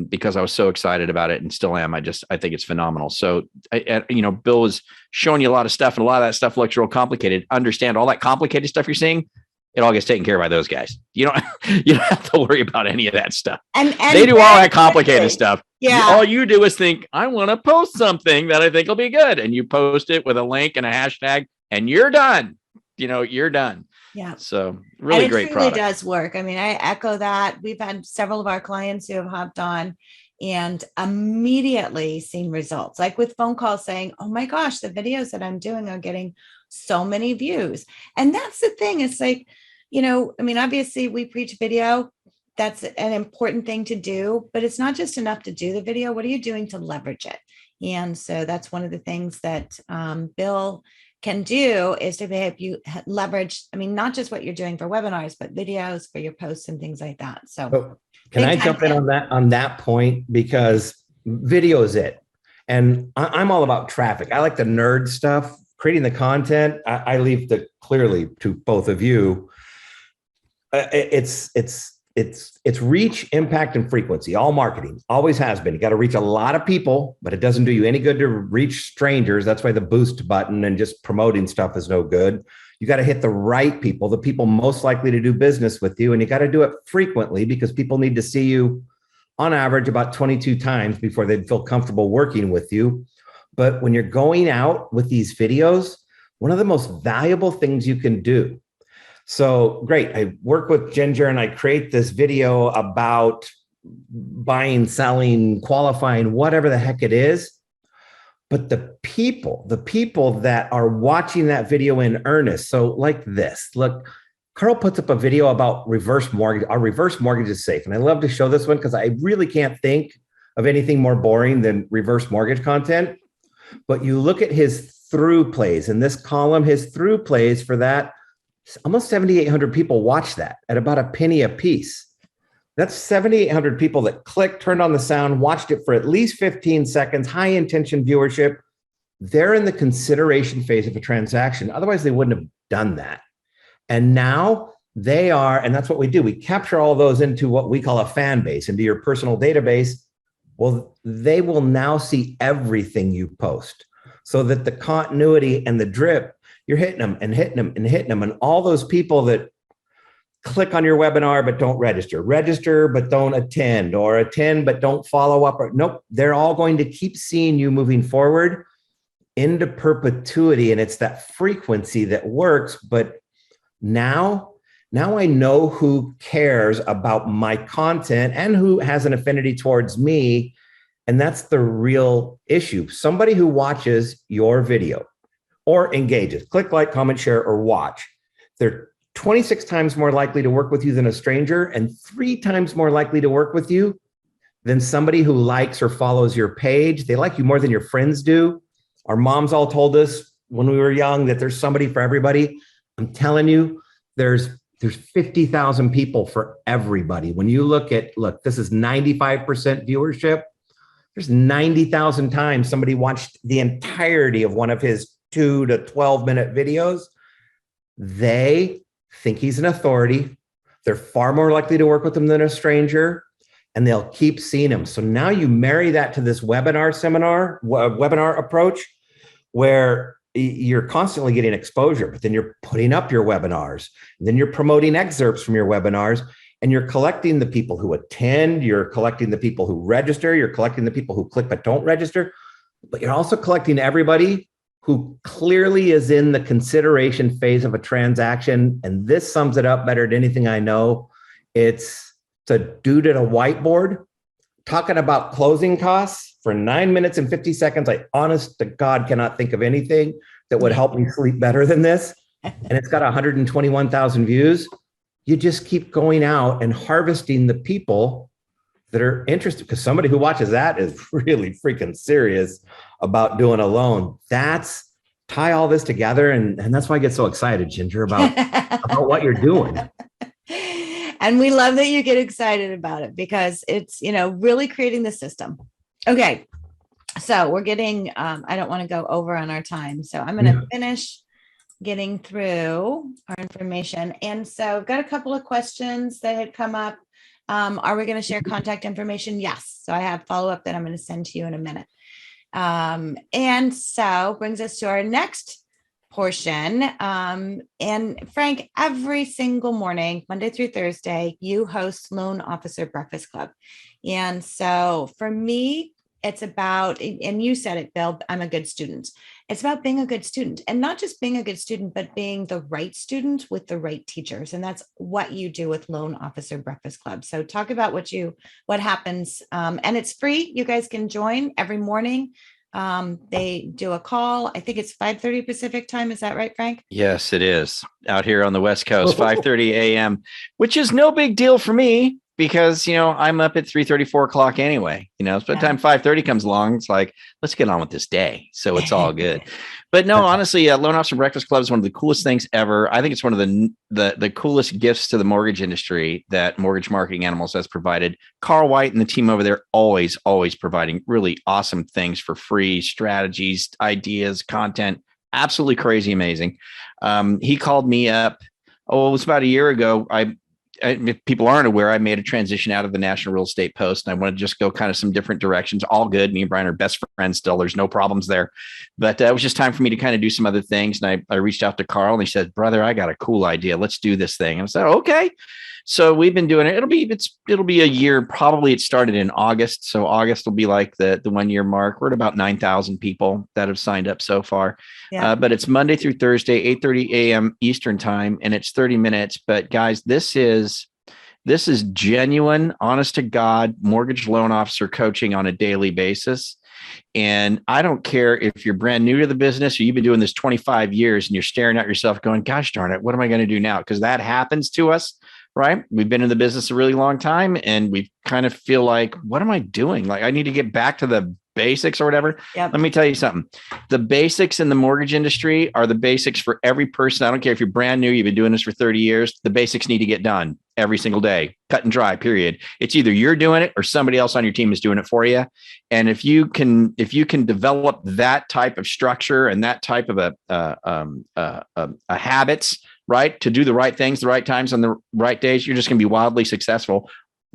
because I was so excited about it and still am. I think it's phenomenal. So, Bill was showing you a lot of stuff, and a lot of that stuff looks real complicated. Understand all that complicated stuff you're seeing, it all gets taken care of by those guys. You don't have to worry about any of that stuff. And they do all that complicated stuff. Yeah. All you do is think, I want to post something that I think will be good. And you post it with a link and a hashtag and you're done. You're done. Yeah. So really great product. It really does work. I mean, I echo that. We've had several of our clients who have hopped on and immediately seen results, like with phone calls saying, oh my gosh, the videos that I'm doing are getting so many views. And that's the thing. It's like, obviously we preach video. That's an important thing to do, but it's not just enough to do the video. What are you doing to leverage it? And so that's one of the things that Bill can do, is to help you leverage, not just what you're doing for webinars, but videos for your posts and things like that. So can I jump in on that point? Because video is it. And I'm all about traffic. I like the nerd stuff, creating the content. I leave clearly to both of you. It's reach, impact, and frequency. All marketing always has been. You got to reach a lot of people, but it doesn't do you any good to reach strangers. That's why the boost button and just promoting stuff is no good. You got to hit the right people, the people most likely to do business with you. And you got to do it frequently, because people need to see you on average about 22 times before they'd feel comfortable working with you. But when you're going out with these videos, one of the most valuable things you can do. So great. I work with Ginger and I create this video about buying, selling, qualifying, whatever the heck it is. But the people that are watching that video in earnest. So like this, look, Carl puts up a video about reverse mortgage. Our reverse mortgage is safe. And I love to show this one because I really can't think of anything more boring than reverse mortgage content. But you look at his through plays in this column, his through plays for that. Almost 7,800 people watched that at about a penny a piece. That's 7,800 people that clicked, turned on the sound, watched it for at least 15 seconds, high intention viewership. They're in the consideration phase of a transaction. Otherwise, they wouldn't have done that. And now they are, and that's what we do. We capture all those into what we call a fan base, into your personal database. Well, they will now see everything you post, so that the continuity and the drip, you're hitting them and hitting them and hitting them. And all those people that click on your webinar but don't register but don't attend, or attend but don't follow up, or nope, they're all going to keep seeing you moving forward into perpetuity. And it's that frequency that works. But now I know who cares about my content and who has an affinity towards me. And that's the real issue. Somebody who watches your video or engages, click, like, comment, share, or watch, they're 26 times more likely to work with you than a stranger, and 3 times more likely to work with you than somebody who likes or follows your page. They like you more than your friends do. Our moms all told us when we were young that there's somebody for everybody. I'm telling you, there's 50,000 people for everybody. When you look, this is 95% viewership. There's 90,000 times somebody watched the entirety of one of his 2 to 12 minute videos. They think he's an authority. They're far more likely to work with him than a stranger, and they'll keep seeing him. So now you marry that to this webinar approach, where you're constantly getting exposure, but then you're putting up your webinars, and then you're promoting excerpts from your webinars, and you're collecting the people who attend, you're collecting the people who register, you're collecting the people who click but don't register, but you're also collecting everybody who clearly is in the consideration phase of a transaction. And this sums it up better than anything I know. It's a dude at a whiteboard talking about closing costs for 9 minutes and 50 seconds. I honest to God cannot think of anything that would help me sleep better than this. And it's got 121,000 views. You just keep going out and harvesting the people that are interested, because somebody who watches that is really freaking serious about doing a loan. Tie all this together. And that's why I get so excited, Ginger, about what you're doing. And we love that you get excited about it, because it's, really creating the system. Okay. So we're getting, I don't want to go over on our time. So I'm going to finish getting through our information. And so I've got a couple of questions that had come up. Are we going to share contact information? Yes. So I have follow-up that I'm going to send to you in a minute. And so brings us to our next portion. And Frank, every single morning, Monday through Thursday, you host Loan Officer Breakfast Club. And so for me, it's about, and you said it, Bill, I'm a good student. It's about being a good student, and not just being a good student, but being the right student with the right teachers. And that's what you do with Loan Officer Breakfast Club. So talk about what happens. And it's free. You guys can join every morning. They do a call. I think it's 5:30 Pacific time. Is that right, Frank? Yes, it is. Out here on the West Coast, 5:30 a.m., which is no big deal for me because, I'm up at 3:30, 4 o'clock anyway. By the time 5:30 comes along, it's like, let's get on with this day. So it's all good. But no, honestly, Loan Officer Breakfast Club is one of the coolest things ever. I think it's one of the coolest gifts to the mortgage industry that Mortgage Marketing Animals has provided. Carl White and the team over there always providing really awesome things for free, strategies, ideas, content. Absolutely crazy, amazing. He called me up. It was about a year ago. If people aren't aware, I made a transition out of the National Real Estate Post, and I want to just go kind of some different directions. All good. Me and Brian are best friends still. There's no problems there. But it was just time for me to kind of do some other things. And I reached out to Carl, and he said, "Brother, I got a cool idea. Let's do this thing." And I said, "Okay." So we've been doing it. It'll be a year. Probably it started in August. So August will be like the 1 year mark. We're at about 9,000 people that have signed up so far. Yeah. But it's Monday through Thursday, 8:30 a.m. Eastern time, and it's 30 minutes. But guys, this is genuine, honest to God, mortgage loan officer coaching on a daily basis. And I don't care if you're brand new to the business or you've been doing this 25 years and you're staring at yourself going, gosh darn it, what am I going to do now? Because that happens to us, right? We've been in the business a really long time and we kind of feel like, what am I doing? Like I need to get back to the basics or whatever. Yep. Let me tell you something. The basics in the mortgage industry are the basics for every person. I don't care if you're brand new, you've been doing this for 30 years. The basics need to get done every single day, cut and dry, period. It's either you're doing it or somebody else on your team is doing it for you. And if you can develop that type of structure and that type of a habits, right, to do the right things, the right times on the right days, you're just going to be wildly successful.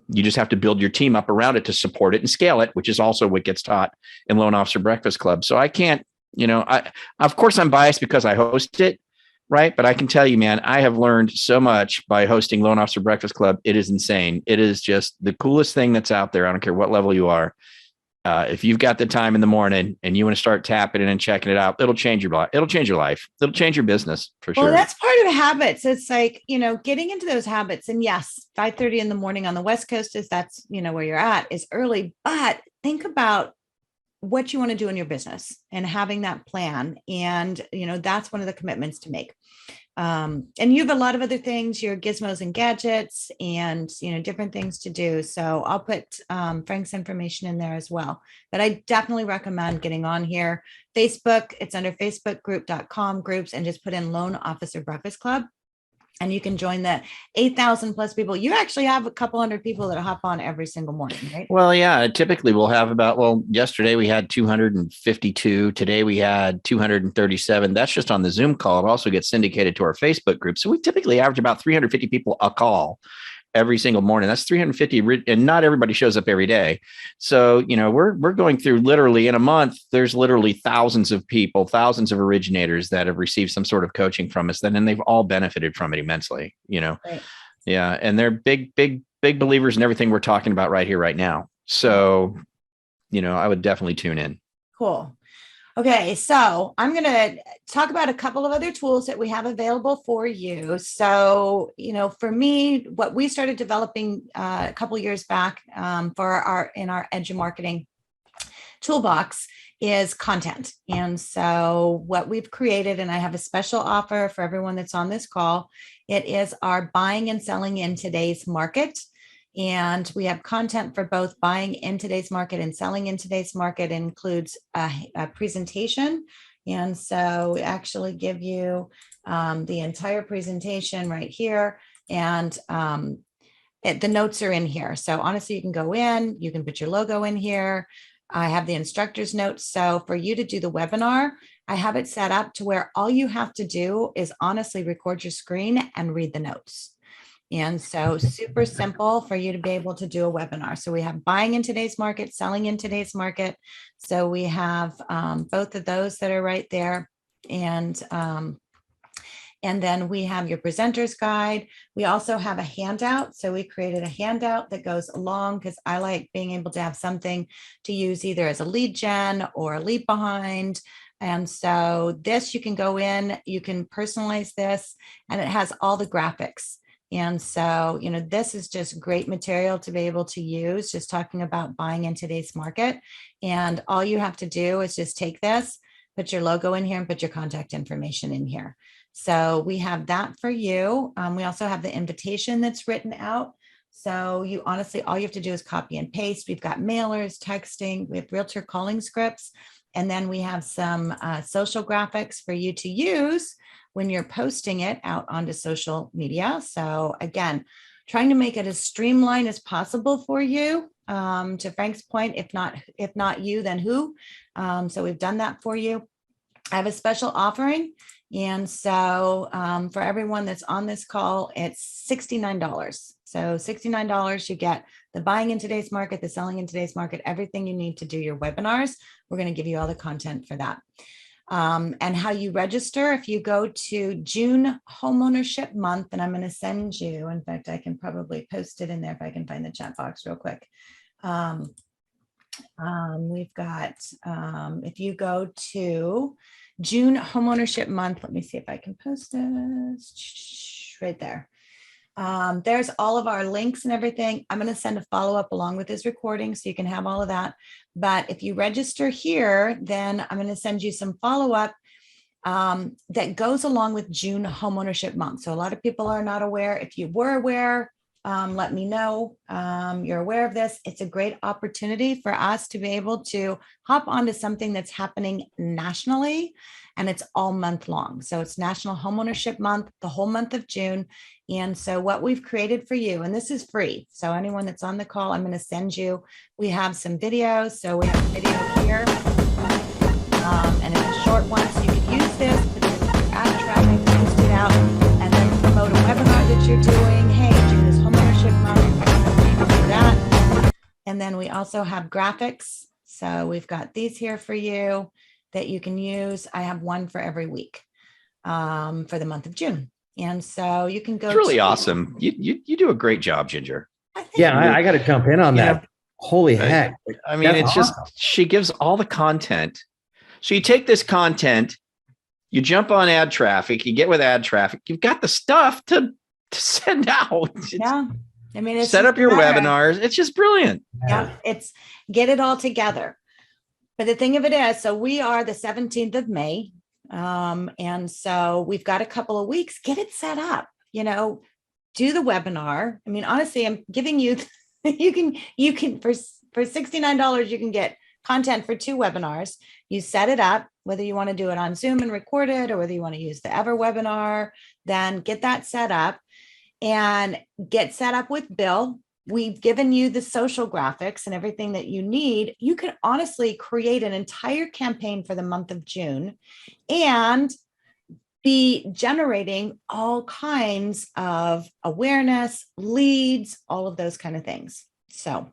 You just have to build your team up around it to support it and scale it, which is also what gets taught in Loan Officer Breakfast Club. So I can't, of course I'm biased because I host it, right? But I can tell you, man, I have learned so much by hosting Loan Officer Breakfast Club. It is insane. It is just the coolest thing that's out there. I don't care what level you are. If you've got the time in the morning and you want to start tapping it and checking it out, it'll change your life. It'll change your life. It'll change your business for sure. Well, that's part of habits. It's like, getting into those habits. And yes, 5:30 in the morning on the West Coast that's, where you're at is early, but think about what you want to do in your business and having that plan. And, that's one of the commitments to make. And you have a lot of other things, your gizmos and gadgets and, different things to do. So I'll put Frank's information in there as well. But I definitely recommend getting on here. Facebook, it's under facebookgroup.com groups and just put in Loan Officer Breakfast Club. And you can join the 8,000 plus people. You actually have a couple hundred people that hop on every single morning, right? Well, yeah, typically we'll have yesterday we had 252. Today we had 237. That's just on the Zoom call. It also gets syndicated to our Facebook group. So we typically average about 350 people a call every single morning. That's 350, and not everybody shows up every day. So, we're going through literally in a month, there's literally thousands of people, thousands of originators that have received some sort of coaching from us, and they've all benefited from it immensely, Right. Yeah. And they're big believers in everything we're talking about right here, right now. So, I would definitely tune in. Cool. Okay, so I'm going to talk about a couple of other tools that we have available for you. So, for me, what we started developing a couple of years back in our Edumarketing toolbox is content. And so what we've created, and I have a special offer for everyone that's on this call, it is our buying and selling in today's market. And we have content for both buying in today's market and selling in today's market. It includes a presentation. And so we actually give you the entire presentation right here. And the notes are in here. So honestly, you can go in, you can put your logo in here. I have the instructor's notes. So for you to do the webinar, I have it set up to where all you have to do is honestly record your screen and read the notes. And so super simple for you to be able to do a webinar. So we have buying in today's market, selling in today's market. So we have both of those that are right there. And then we have your presenter's guide. We also have a handout. So we created a handout that goes along because I like being able to have something to use either as a lead gen or a leave behind. And so this, you can go in, you can personalize this, and it has all the graphics. And so, this is just great material to be able to use, just talking about buying in today's market. And all you have to do is just take this, put your logo in here and put your contact information in here. So we have that for you. We also have the invitation that's written out. So you honestly, all you have to do is copy and paste. We've got mailers, texting, we have realtor calling scripts. And then we have some social graphics for you to use when you're posting it out onto social media. So again, trying to make it as streamlined as possible for you. To Frank's point, if not you, then who? So we've done that for you. I have a special offering. And so for everyone that's on this call, it's $69. So $69, you get the buying in today's market, the selling in today's market, everything you need to do your webinars. We're going to give you all the content for that. And how you register, if you go to June homeownership month, and I'm going to send you, in fact, I can probably post it in there if I can find the chat box real quick. We've got, if you go to June homeownership month, let me see if I can post this right there. There's all of our links and everything. I'm going to send a follow-up along with this recording so you can have all of that. But if you register here, then I'm going to send you some follow-up that goes along with June homeownership month. So a lot of people are not aware. If you were aware, let me know you're aware of this. It's a great opportunity for us to be able to hop onto something that's happening nationally, and it's all month long. So it's National Homeownership Month, the whole month of June. And so what we've created for you, and this is free. So anyone that's on the call, I'm going to send you, we have some videos. So we have a video here, and it's a short one. So you can use this, put it into your AddTraffic, post it out, and then promote a webinar that you're doing. Hey, June is homeownership month, do that. And then we also have graphics. So we've got these here for you that you can use. I have one for every week for the month of June. And so you can go. It's really awesome. You do a great job, Ginger. I got to jump in on that. Holy heck. I mean, it's awesome. She gives all the content. So you take this content, you jump on AddTraffic, you get with AddTraffic, you've got the stuff to send out. Yeah. I mean, it's set up your webinars. It's just brilliant. Yeah. It's get it all together. But the thing of it is, so we are the 17th of May. And so we've got a couple of weeks, get it set up, do the webinar. I mean, honestly, I'm giving you, you can, for $69, you can get content for 2 webinars. You set it up, whether you want to do it on Zoom and record it, or whether you want to use the Ever webinar, then get that set up and get set up with Bill. We've given you the social graphics and everything that you need. You can honestly create an entire campaign for the month of June and be generating all kinds of awareness, leads, all of those kind of things. So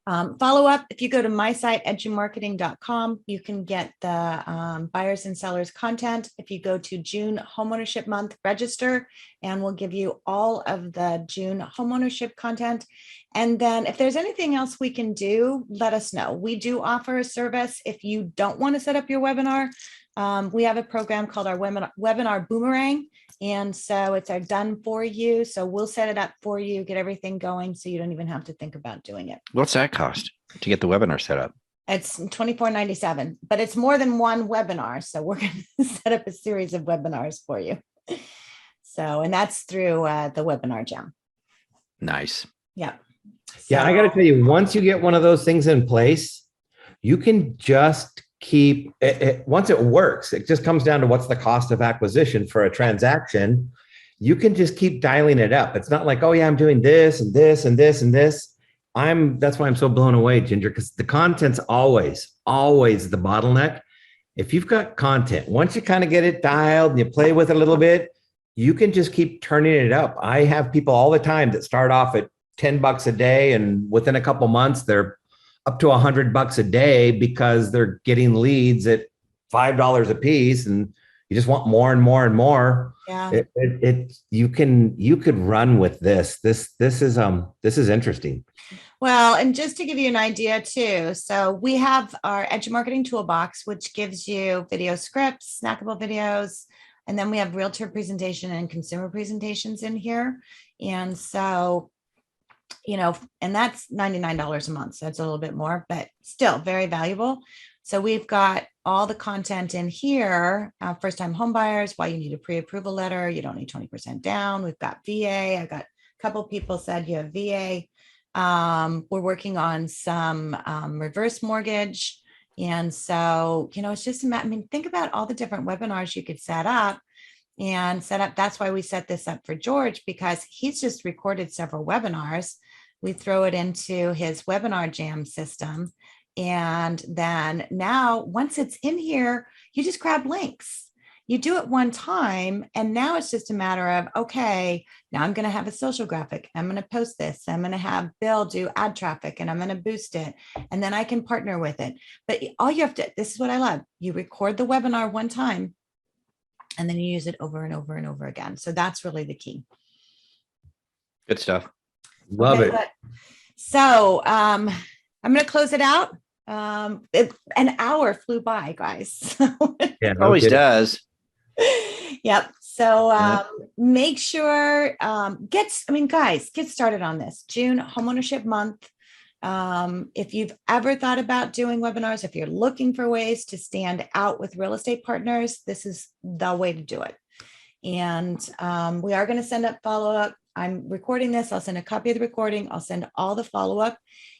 follow up. If you go to my site, edumarketing.com, you can get the buyers and sellers content. If you go to June homeownership month, register, and we'll give you all of the June homeownership content. And then if there's anything else we can do, let us know. We do offer a service. If you don't want to set up your webinar, we have a program called our webinar Boomerang. And so it's our done for you. So we'll set it up for you, get everything going so you don't even have to think about doing it. What's that cost to get the webinar set up? It's $24.97, but it's more than one webinar. So we're going to set up a series of webinars for you. So, and that's through the WebinarJam. Nice. Yeah. Yeah, I got to tell you, once you get one of those things in place, you can just keep it, once it works, it just comes down to what's the cost of acquisition for a transaction. You can just keep dialing it up. It's not like, oh yeah, I'm doing this and this and this and this. That's why I'm so blown away, Ginger, because the content's always the bottleneck. if you've got content, once you kind of get it dialed and you play with it a little bit, you can just keep turning it up. I have people all the time that start off at $10 a day, and within a couple months, they're up to $100 a day because they're getting leads at $5 a piece, and you just want more and more and more. Yeah. You could run with this. This is interesting. Well, and just to give you an idea too, so we have our Edumarketing toolbox, which gives you video scripts, snackable videos, and then we have realtor presentation and consumer presentations in here. And so, you know, and that's $99 a month. So that's a little bit more, but still very valuable. So we've got all the content in here, first time home buyers, why you need a pre-approval letter. You don't need 20% down. We've got VA. I got a couple people said you have VA. We're working on some reverse mortgage. And so, you know, it's just, I mean, think about all the different webinars you could set up. That's why we set this up for George, because he's just recorded several webinars. We throw it into his WebinarJam system. And then now, once it's in here, you just grab links. You do it one time, and now it's just a matter of, okay, now I'm going to have a social graphic. I'm going to post this. I'm going to have Bill do AddTraffic, and I'm going to boost it. And then I can partner with it. But all you have to, this is what I love. You record the webinar one time, and then you use it over and over and over again. So that's really the key. Good stuff. Love it. Good. So I'm going to close it out. An hour flew by, guys. Yeah, It always does. Yep. So make sure guys, get started on this. June, homeownership month. If you've ever thought about doing webinars, if you're looking for ways to stand out with real estate partners, this is the way to do it. And we are going to send up follow-up. I'm recording this. I'll send a copy of the recording. I'll send all the follow-up,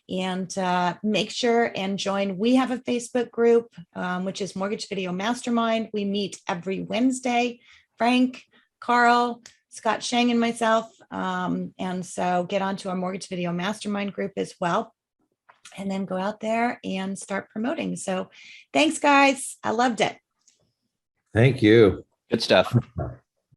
and make sure and join. We have a Facebook group, which is Mortgage Video Mastermind. We meet every Wednesday. Frank, Carl, Scott Shang, and myself. And so get onto our Mortgage Video Mastermind group as well, and then go out there and start promoting. So thanks, guys. I loved it. Thank you. Good stuff.